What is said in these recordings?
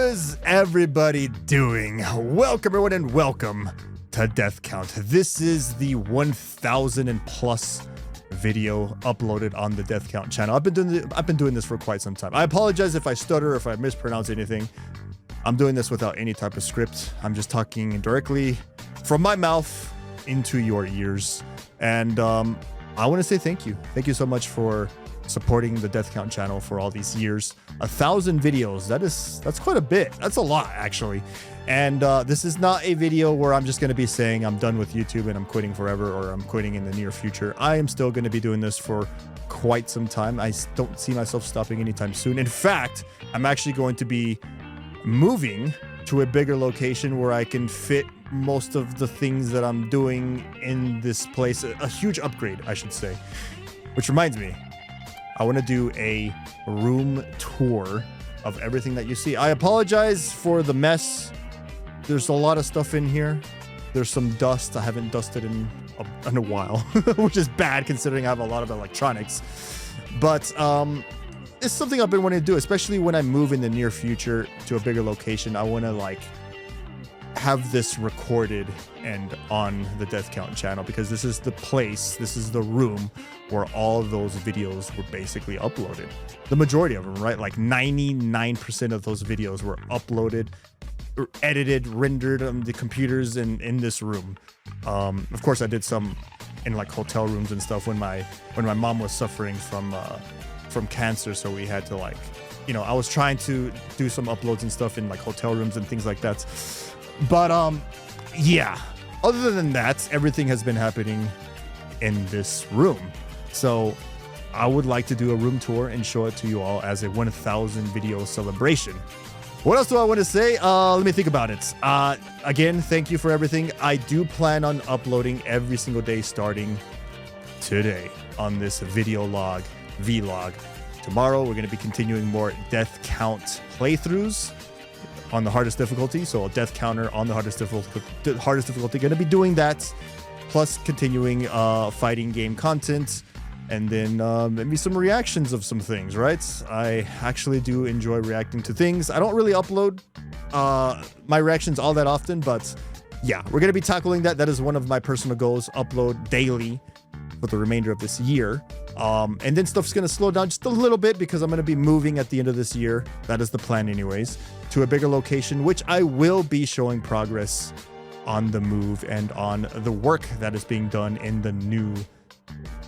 is everybody doing? Welcome everyone and welcome to Death Count. This is the 1,000 and plus video uploaded on the Death Count channel. I've been doing this for quite some time. I apologize if I stutter or if I mispronounce anything. I'm doing this without any type of script. I'm just talking directly from my mouth into your ears. And I want to say thank you. Thank you so much for supporting the Death Count channel for all these years. 1,000 videos, that's quite a bit. That's a lot, actually. And this is not a video where I'm just going to be saying I'm done with YouTube and I'm quitting forever or I'm quitting in the near future. I am still going to be doing this for quite some time. I don't see myself stopping anytime soon. In fact, I'm actually going to be moving to a bigger location where I can fit most of the things that I'm doing in this place. A huge upgrade, I should say. Which reminds me, I want to do a room tour of everything that you see. I apologize for the mess. There's a lot of stuff in here. There's some dust. I haven't dusted in a while, which is bad considering I have a lot of electronics. But it's something I've been wanting to do, especially when I move in the near future to a bigger location. I want to like have this recorded and on the Death Count channel because this is the place, this is the room where all of those videos were basically uploaded. The majority of them, right? Like 99% of those videos were uploaded, or edited, rendered on the computers in this room. Of course, I did some in like hotel rooms and stuff when my mom was suffering from cancer, so we had to like, you know, I was trying to do some uploads and stuff in like hotel rooms and things like that. But yeah, other than that, everything has been happening in this room. So I would like to do a room tour and show it to you all as a 1,000 video celebration. What else do I want to say? Let me think about it. Again, thank you for everything. I do plan on uploading every single day starting today on this video log, vlog. Tomorrow, we're going to be continuing more Death Count playthroughs on the hardest difficulty. So a death counter on the hardest difficulty. Going to be doing that, plus continuing fighting game content, and then maybe some reactions of some things, right? I actually do enjoy reacting to things. I don't really upload my reactions all that often, but yeah, we're going to be tackling that. That is one of my personal goals, upload daily for the remainder of this year. And then stuff's going to slow down just a little bit because I'm going to be moving at the end of this year. That is the plan anyways, to a bigger location, which I will be showing progress on the move and on the work that is being done in the new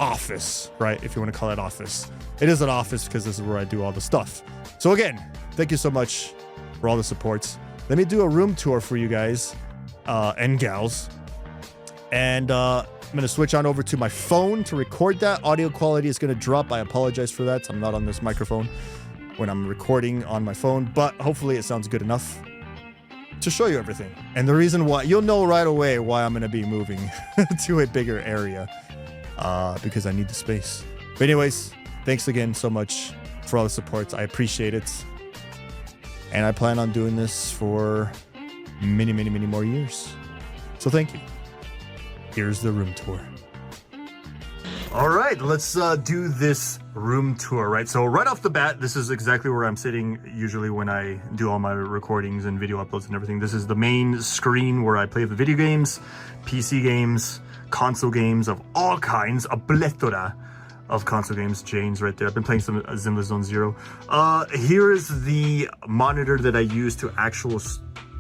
office, right? If you want to call it office. It is an office because this is where I do all the stuff. So again, thank you so much for all the supports. Let me do a room tour for you guys and gals. And I'm going to switch on over to my phone to record that. Audio quality is going to drop. I apologize for that. I'm not on this microphone when I'm recording on my phone, but hopefully it sounds good enough to show you everything. And the reason why, you'll know right away why I'm going to be moving to a bigger area because I need the space. But anyways, thanks again so much for all the support. I appreciate it. And I plan on doing this for many, many, many more years. So thank you. Here's the room tour. All right, let's do this room tour, right? So right off the bat, this is exactly where I'm sitting usually when I do all my recordings and video uploads and everything. This is the main screen where I play the video games, PC games, console games of all kinds, a plethora of console games. Jane's right there. I've been playing some Zinless Zone Zero. Here is the monitor that I use to actual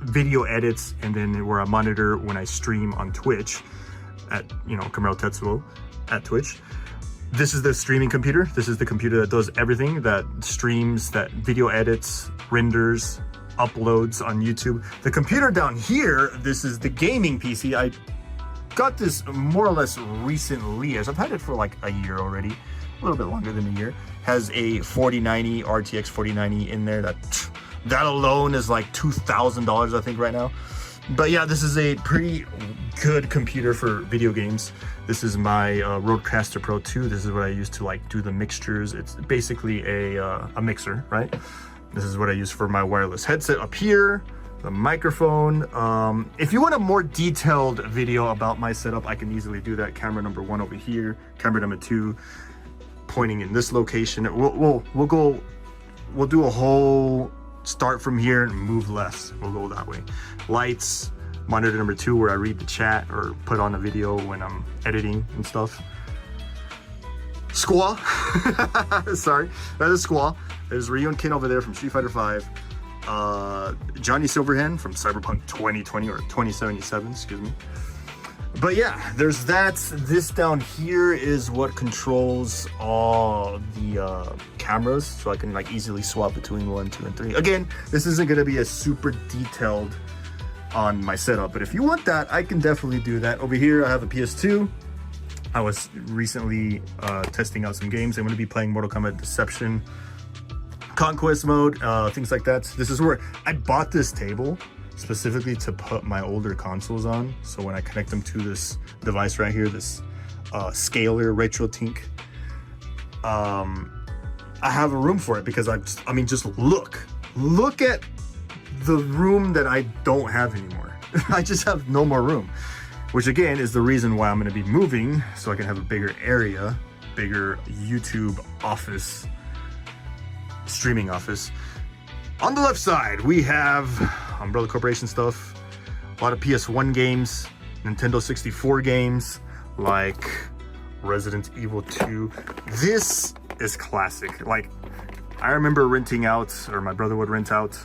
video edits, and then where I monitor when I stream on Twitch at, you know, camarotetsuo at Twitch. This is the streaming computer. This is the computer that does everything, that streams, that video edits, renders, uploads on YouTube. The computer down here, this is the gaming PC. I got this more or less recently, as I've had it for like a year already, a little bit longer than a year. Has a 4090 RTX 4090 in there. That alone is like $2,000, I think, right now. But yeah, this is a pretty good computer for video games. This is my Rodecaster Pro 2. This is what I use to like do the mixtures. It's basically a mixer, right? This is what I use for my wireless headset up here. The microphone. If you want a more detailed video about my setup, I can easily do that. Camera number 1 over here. Camera number 2 pointing in this location. We'll do a whole start from here and move left. We'll go that way. Lights, monitor number 2 where I read the chat or put on a video when I'm editing and stuff. Squaw. Sorry, that is Squaw. There's Ryu and Kin over there from Street Fighter V. Johnny Silverhand from Cyberpunk 2020 or 2077, excuse me. But yeah, there's that. This down here is what controls all the cameras, so I can like easily swap between 1, 2, and 3. Again, this isn't going to be a super detailed on my setup, but if you want that, I can definitely do that. Over here, I have a PS2. I was recently testing out some games. I'm going to be playing Mortal Kombat Deception, Conquest mode, things like that. This is where I bought this table specifically to put my older consoles on. So when I connect them to this device right here, this Scalar Retro Tink, I have a room for it because I mean, just look at the room that I don't have anymore. I just have no more room, which again is the reason why I'm going to be moving, so I can have a bigger area, bigger YouTube office, streaming office. On the left side, we have Umbrella Corporation stuff, a lot of PS1 games, Nintendo 64 games, like Resident Evil 2. This is classic. Like, I remember renting out, or my brother would rent out.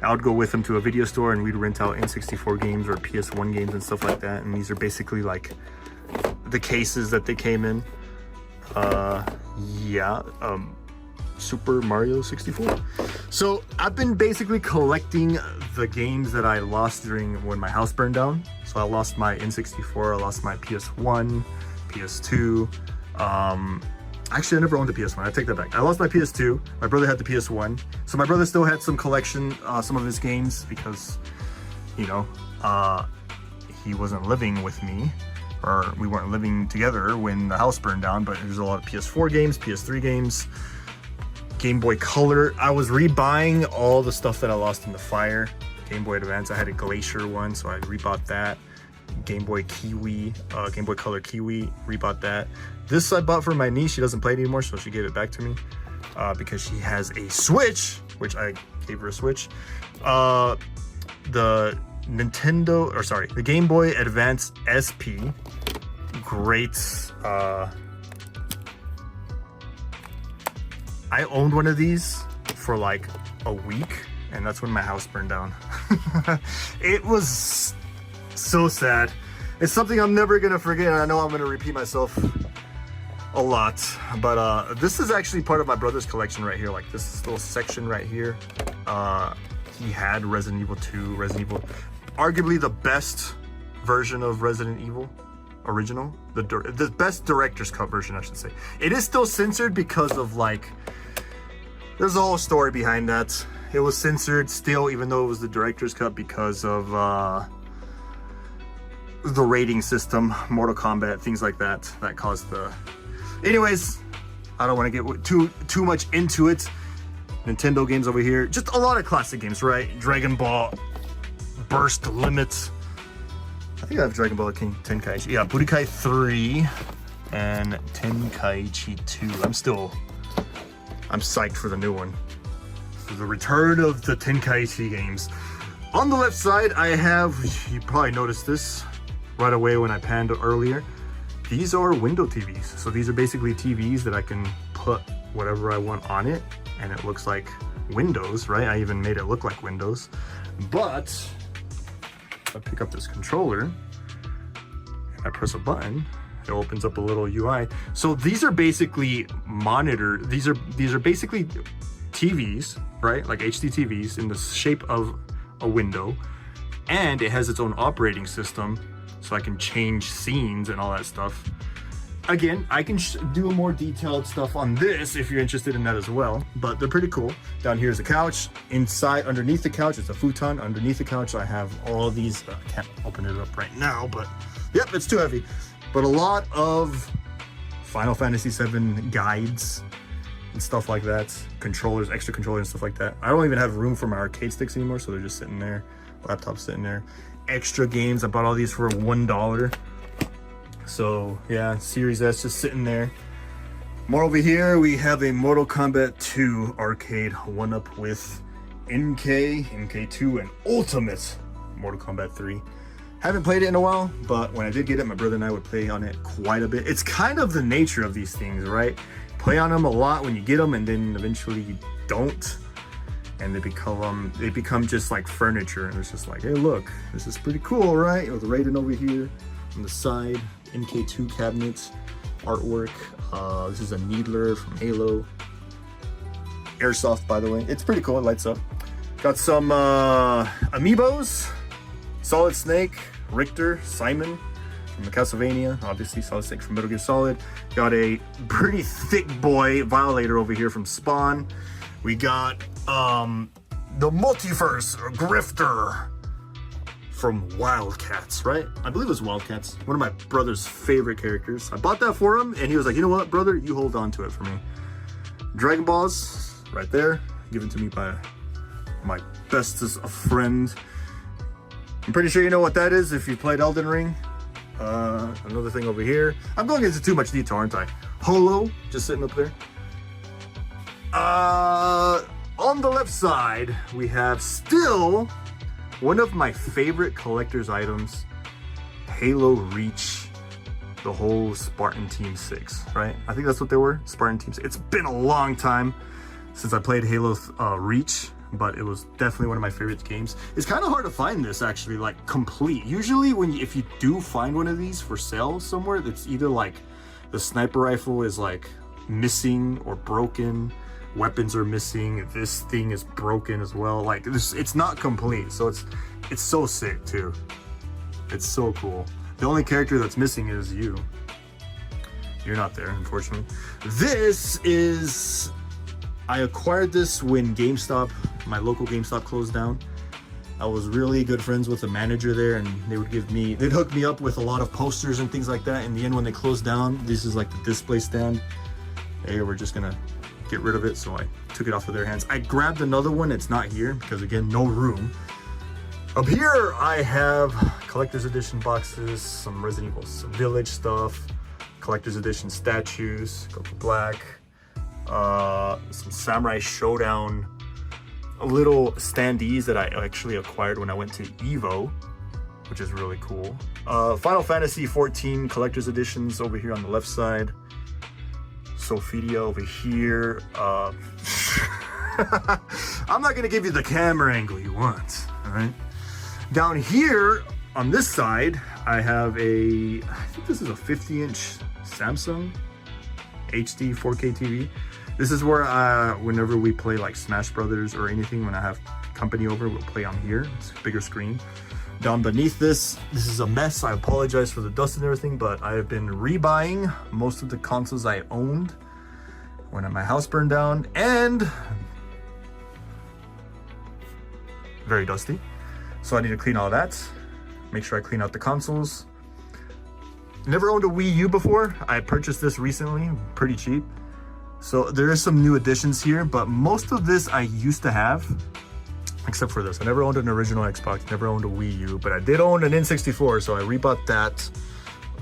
I would go with him to a video store and we'd rent out N64 games or PS1 games and stuff like that. And these are basically like the cases that they came in. Super Mario 64. So I've been basically collecting the games that I lost during when my house burned down. So I lost my N64, I lost my PS1, PS2. Actually, I never owned a PS1. I take that back. I lost my PS2. My brother had the PS1. So my brother still had some collection, some of his games because, you know, he wasn't living with me, or we weren't living together when the house burned down, but there's a lot of PS4 games, PS3 games, Game Boy Color. I was rebuying all the stuff that I lost in the fire. Game Boy Advance, I had a Glacier one, so I rebought that. Game Boy Kiwi, Game Boy Color Kiwi, rebought that. This I bought for my niece. She doesn't play it anymore, so she gave it back to me because she has a Switch, which I gave her a Switch. The Game Boy Advance SP, great. I owned one of these for like a week, and that's when my house burned down. It was so sad. It's something I'm never gonna forget, and I know I'm gonna repeat myself a lot, but this is actually part of my brother's collection right here. Like this little section right here, he had Resident Evil 2, arguably the best version of Resident Evil original, the best director's cut version, I should say. It is still censored because of like, there's a whole story behind that. It was censored still, even though it was the director's cut, because of the rating system, Mortal Kombat, things like that, that caused the... Anyways, I don't want to get too much into it. Nintendo games over here, just a lot of classic games, right? Dragon Ball, Burst Limit. I think I have Dragon Ball King Tenkaichi. Yeah, Budokai 3 and Tenkaichi 2. I'm psyched for the new one. For the return of the Tenkaichi games. On the left side, I have, you probably noticed this right away when I panned earlier. These are window TVs. So these are basically TVs that I can put whatever I want on it, and it looks like windows, right? I even made it look like windows. But if I pick up this controller and I press a button, it opens up a little UI. So these are basically these are basically TVs, right? Like HD TVs in the shape of a window, and it has its own operating system, so I can change scenes and all that stuff. Again, I can do more detailed stuff on this if you're interested in that as well, but they're pretty cool. Down here is a couch. Inside, underneath the couch, it's a futon. Underneath the couch, I have all these. I can't open it up right now, but yep, it's too heavy. But a lot of Final Fantasy VII guides and stuff like that. Controllers, extra controllers and stuff like that. I don't even have room for my arcade sticks anymore, so they're just sitting there. Laptop sitting there. Extra games, I bought all these for $1. So yeah, Series S just sitting there. More over here, we have a Mortal Kombat 2 arcade 1-up with MK2, and Ultimate Mortal Kombat 3. Haven't played it in a while, but when I did get it, my brother and I would play on it quite a bit. It's kind of the nature of these things, right? Play on them a lot when you get them, and then eventually you don't, and they become just like furniture, and it's just like, hey, look, this is pretty cool, right? With Raiden over here on the side, MK2 cabinets, artwork. This is a Needler from Halo. Airsoft, by the way. It's pretty cool. It lights up. Got some amiibos. Solid Snake, Richter, Simon from the Castlevania. Obviously, Solid Snake from Metal Gear Solid. Got a pretty thick boy Violator over here from Spawn. We got the Multiverse Grifter from Wildcats, right? I believe it was Wildcats. One of my brother's favorite characters. I bought that for him, and he was like, you know what, brother? You hold on to it for me. Dragon Balls, right there. Given to me by my bestest of friend. I'm pretty sure you know what that is if you played Elden Ring. Another thing over here. I'm going into too much detail, aren't I? Holo, just sitting up there. On the left side, we have still one of my favorite collector's items, Halo Reach, the whole Spartan Team 6, right? I think that's what they were, Spartan Team 6. It's been a long time since I played Halo Reach, but it was definitely one of my favorite games. It's kind of hard to find this, actually, like complete. Usually if you do find one of these for sale somewhere, it's either like the sniper rifle is like missing or broken, weapons are missing, this thing is broken as well. Like it's not complete, so it's so sick too. It's so cool. The only character that's missing is you. You're not there, unfortunately. This is, I acquired this when GameStop, my local GameStop, closed down. I was really good friends with the manager there, and they'd hook me up with a lot of posters and things like that. In the end, when they closed down, this is like the display stand. Hey, we're just gonna get rid of it, so I took it off of their hands. I grabbed another one. It's not here because, again, no room. Up here, I have collector's edition boxes, some Resident Evil Village stuff, collector's edition statues, go for black, some Samurai Showdown little standees that I actually acquired when I went to Evo, which is really cool. Final Fantasy 14 collector's editions over here on the left side. Sophidia over here. I'm not gonna give you the camera angle you want, all right? Down here on this side, I have I think this is a 50-inch Samsung HD 4K TV. This is where whenever we play like Smash Brothers or anything, when I have company over, we'll play on here. It's a bigger screen. Down beneath this is a mess. I apologize for the dust and everything, but I have been rebuying most of the consoles I owned when my house burned down, and very dusty. So I need to clean all that. Make sure I clean out the consoles. Never owned a Wii U before. I purchased this recently, pretty cheap. So there is some new additions here, but most of this I used to have, except for this. I never owned an original Xbox, never owned a Wii U, but I did own an N64, so I rebought that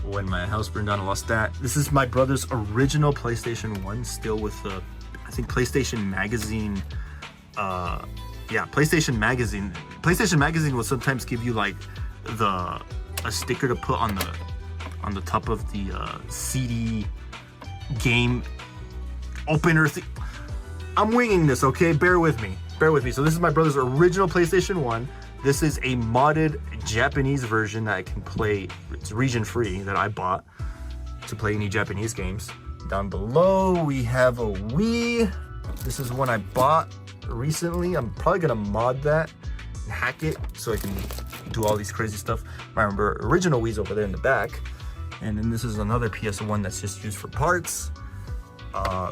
when my house burned down. I lost that. This is my brother's original PlayStation 1, still with the, I think, PlayStation Magazine. Yeah, PlayStation Magazine. PlayStation Magazine will sometimes give you like a sticker to put on the top of the CD game opener thing. I'm winging this, okay? Bear with me. So this is my brother's original PlayStation 1. This is a modded Japanese version that I can play. It's region free, that I bought to play any Japanese games. Down below we have a Wii. This is one I bought recently. I'm probably gonna mod that and hack it so I can do all these crazy stuff. My original Wii's over there in the back. And then this is another PS1 that's just used for parts.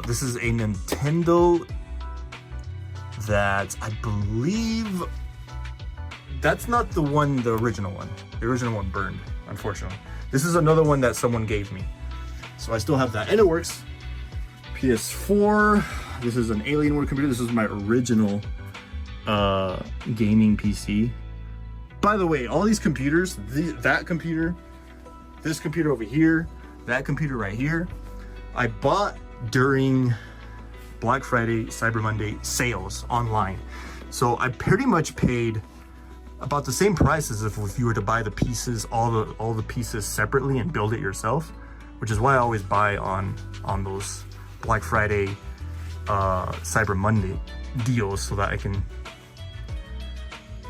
This is a Nintendo that I believe, that's not the original one. The original one burned, unfortunately. This is another one that someone gave me. So I still have that, and it works. PS4, this is an Alienware computer. This is my original gaming PC. By the way, all these computers, that computer, this computer over here, that computer right here, I bought during Black Friday, Cyber Monday sales online. So I pretty much paid about the same price as if you were to buy the pieces, all the pieces separately and build it yourself, which is why I always buy on those Black Friday, Cyber Monday deals, so that I can,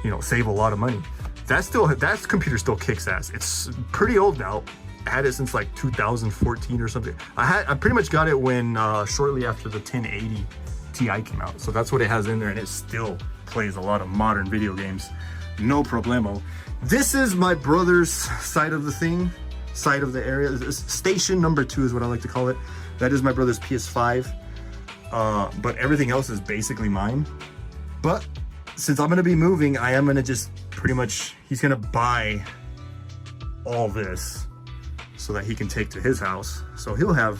you know, save a lot of money. That computer still kicks ass. It's pretty old now. I had it since like 2014 or something. I pretty much got it when shortly after the 1080 Ti came out. So that's what it has in there, and it still plays a lot of modern video games. No problemo. This is my brother's side of the thing, side of the area. Station number 2 is what I like to call it. That is my brother's PS5. But everything else is basically mine. But since I'm gonna be moving, I am gonna just pretty much, he's gonna buy all this so that he can take to his house. So he'll have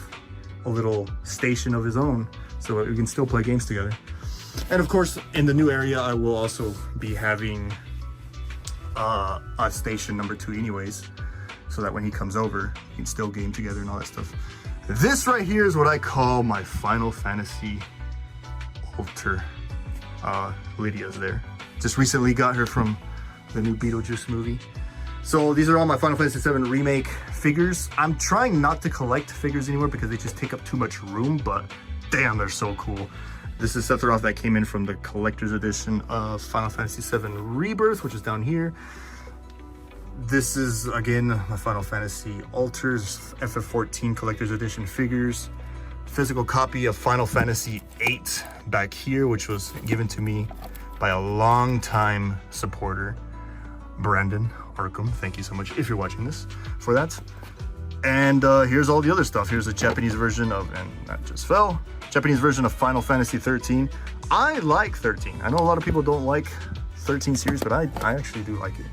a little station of his own so that we can still play games together. And of course, in the new area, I will also be having a station number 2 anyways, so that when he comes over, we can still game together and all that stuff. This right here is what I call my Final Fantasy altar. Lydia's there. Just recently got her from the new Beetlejuice movie. So these are all my Final Fantasy VII Remake figures. I'm trying not to collect figures anymore because they just take up too much room, but damn, they're so cool. This is Sephiroth that came in from the collector's edition of Final Fantasy VII Rebirth, which is down here. This is, again, my Final Fantasy Altars, FF14 collector's edition figures. Physical copy of Final Fantasy VIII back here, which was given to me by a long-time supporter, Brandon Arkham. Thank you so much, if you're watching this, for that. And here's all the other stuff. Here's a Japanese version of, and that just fell, Japanese version of Final Fantasy 13. I like 13. I know a lot of people don't like 13 series, but I actually do like it.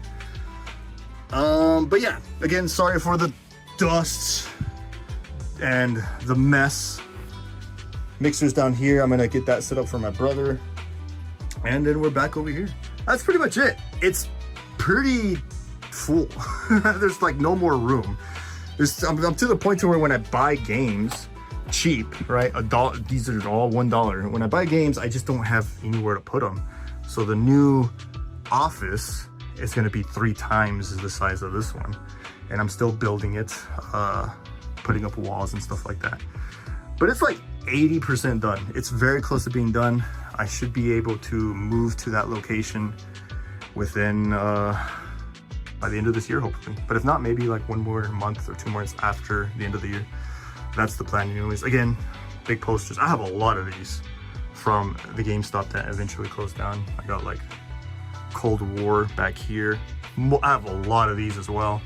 But yeah, again, sorry for the dust and the mess. Mixer's down here. I'm gonna get that set up for my brother. And then we're back over here. That's pretty much it. It's pretty full. There's like no more room. I'm to the point to where when I buy games cheap, right? These are all $1. When I buy games, I just don't have anywhere to put them. So the new office is gonna be 3 times the size of this one. And I'm still building it, putting up walls and stuff like that. But it's like 80% done. It's very close to being done. I should be able to move to that location within, by the end of this year, hopefully. But if not, maybe like 1 more month or 2 months after the end of the year. That's the plan anyways. Again, big posters. I have a lot of these from the GameStop that eventually closed down. I got like Cold War back here. I have a lot of these as well.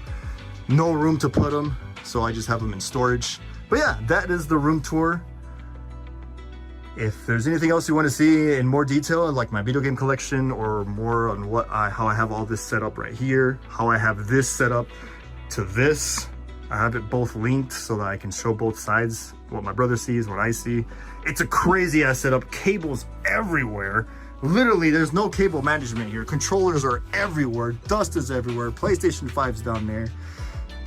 No room to put them, so I just have them in storage. But yeah, that is the room tour. If there's anything else you want to see in more detail, like my video game collection, or more on how I have all this set up right here, how I have this set up to this, I have it both linked so that I can show both sides, what my brother sees, what I see. It's a crazy ass setup, cables everywhere. Literally, there's no cable management here. Controllers are everywhere, dust is everywhere. PlayStation 5's down there.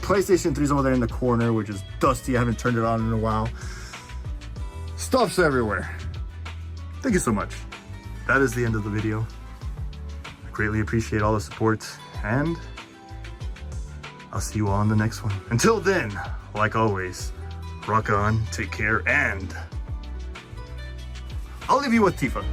PlayStation 3's over there in the corner, which is dusty. I haven't turned it on in a while. Stuff's everywhere. Thank you so much. That is the end of the video. I greatly appreciate all the support, and I'll see you all in the next one. Until then, like always, rock on, take care, and I'll leave you with Tifa.